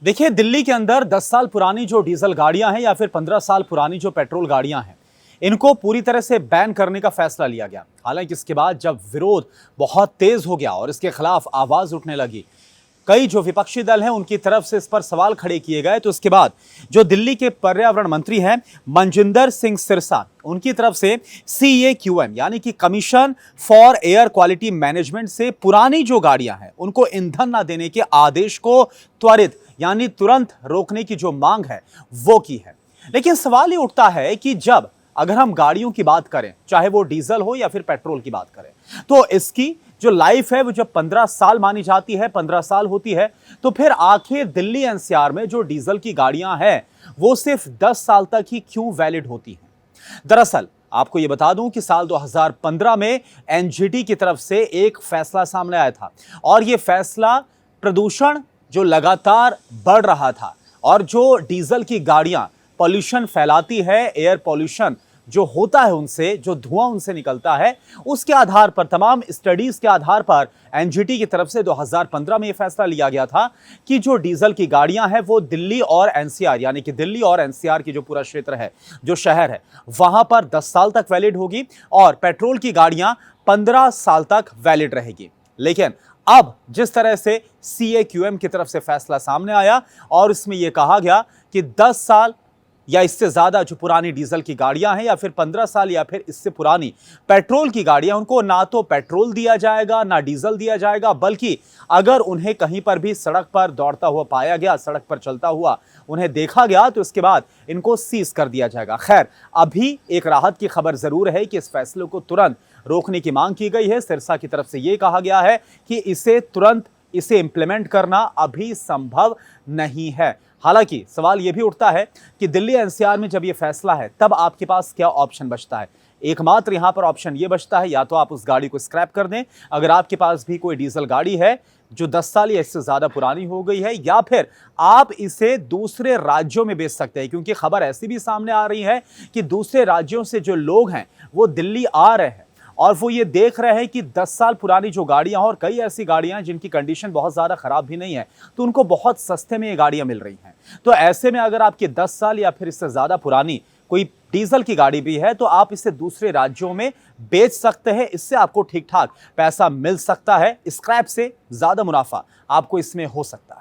देखिए, दिल्ली के अंदर 10 साल पुरानी जो डीजल गाड़ियां हैं या फिर 15 साल पुरानी जो पेट्रोल गाड़ियां हैं, इनको पूरी तरह से बैन करने का फैसला लिया गया। हालांकि इसके बाद जब विरोध बहुत तेज हो गया और इसके खिलाफ आवाज उठने लगी, कई जो विपक्षी दल हैं उनकी तरफ से इस पर सवाल खड़े किए गए, तो इसके बाद जो दिल्ली के पर्यावरण मंत्री हैं मनजिंदर सिंह सिरसा, उनकी तरफ से CAQM यानी कि commission for air quality management से पुरानी जो गाड़ियां हैं उनको ईंधन ना देने के आदेश को त्वरित यानी तुरंत रोकने की जो मांग है वो की है। लेकिन सवाल ये उठता है कि जब अगर हम गाड़ियों की बात करें, चाहे वो डीजल हो या फिर पेट्रोल की बात करें, तो इसकी जो लाइफ है वो जब 15 साल मानी जाती है, 15 साल होती है, तो फिर आखिर दिल्ली NCR में जो डीजल की गाड़ियां हैं वो सिर्फ 10 साल तक ही क्यों वैलिड होती हैं? दरअसल आपको ये बता दूं कि साल 2015 में NGT की तरफ से एक फैसला सामने आया था और ये फैसला प्रदूषण जो लगातार बढ़ रहा था और जो डीजल की गाड़ियां पॉल्यूशन फैलाती है, एयर पॉल्यूशन जो होता है उनसे, जो धुआं उनसे निकलता है, उसके आधार पर, तमाम स्टडीज के आधार पर NGT की तरफ से 2015 में यह फैसला लिया गया था कि जो डीजल की गाड़ियां हैं वो दिल्ली और NCR यानी कि दिल्ली और NCR की जो पूरा क्षेत्र है, जो शहर है, वहां पर 10 साल तक वैलिड होगी और पेट्रोल की गाड़ियां 15 साल तक वैलिड रहेगी। लेकिन अब जिस तरह से CAQM की तरफ से फैसला सामने आया और इसमें यह कहा गया कि 10 साल या इससे ज्यादा जो पुरानी डीजल की गाड़ियां हैं या फिर 15 साल या फिर इससे पुरानी पेट्रोल की गाड़ियां, उनको ना तो पेट्रोल दिया जाएगा ना डीजल दिया जाएगा, बल्कि अगर उन्हें कहीं पर भी सड़क पर दौड़ता हुआ पाया गया, सड़क पर चलता हुआ उन्हें देखा गया, तो इसके बाद इनको सीज कर दिया जाएगा। खैर, अभी एक राहत की खबर जरूर है कि इस फैसले को तुरंत रोकने की मांग की गई है। सिरसा की तरफ से यह कहा गया है कि इसे इंप्लीमेंट करना अभी संभव नहीं है। हालांकि सवाल यह भी उठता है कि दिल्ली NCR में जब यह फैसला है तब आपके पास क्या ऑप्शन बचता है? एकमात्र यहां पर ऑप्शन यह बचता है, या तो आप उस गाड़ी को स्क्रैप कर दें अगर आपके पास भी कोई डीजल गाड़ी है जो 10 साल या इससे ज्यादा पुरानी हो गई है, या फिर आप इसे दूसरे राज्यों में बेच सकते हैं, क्योंकि खबर ऐसी भी सामने आ रही है कि दूसरे राज्यों से जो लोग हैं वो दिल्ली आ रहे हैं और वो ये देख रहे हैं कि 10 साल पुरानी जो गाड़ियां, और कई ऐसी गाड़ियां जिनकी कंडीशन बहुत ज़्यादा ख़राब भी नहीं है, तो उनको बहुत सस्ते में ये गाड़ियां मिल रही हैं। तो ऐसे में अगर आपकी 10 साल या फिर इससे ज़्यादा पुरानी कोई डीजल की गाड़ी भी है तो आप इसे दूसरे राज्यों में बेच सकते हैं। इससे आपको ठीक ठाक पैसा मिल सकता है। स्क्रैप से ज़्यादा मुनाफा आपको इसमें हो सकता है।